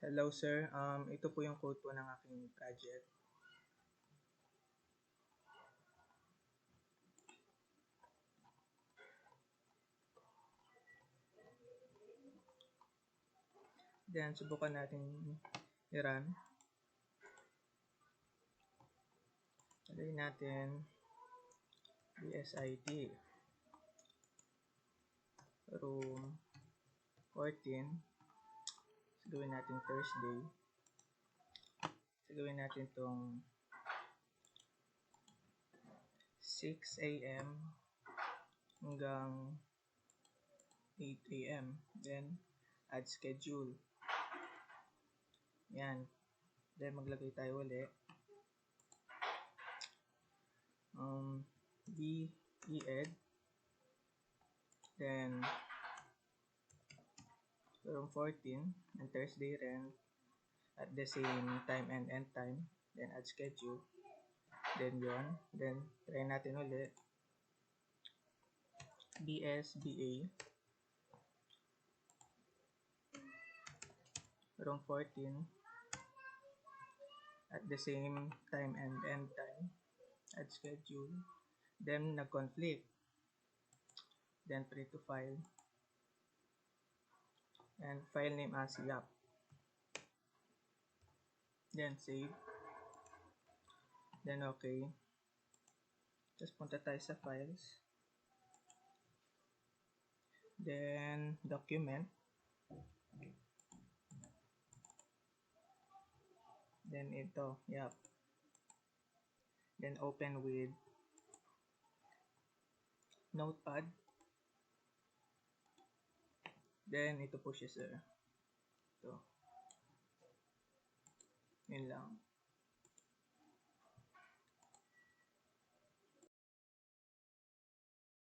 Hello sir, ito po yung code po ng aking project. Then subukan natin i-run. Lagay natin BSID room 14. Gawin natin Thursday. Gawin natin itong 6 AM hanggang 8 AM. Then add schedule. Yan. Then maglagay tayo ulit. BED. Then from 14 and Thursday rin at the same time and end time. Then add schedule. Then yon. Then try natin ulit. BSBA. From 14 at the same time and end time. Add schedule. Then nag-conflict. Then pray to file. And file name as YAP. Then save. Then okay. Tapos punta tayo sa files. Then document. Then ito, YAP. Then open with Notepad. Then ito po siya sir. Ito. Yun lang.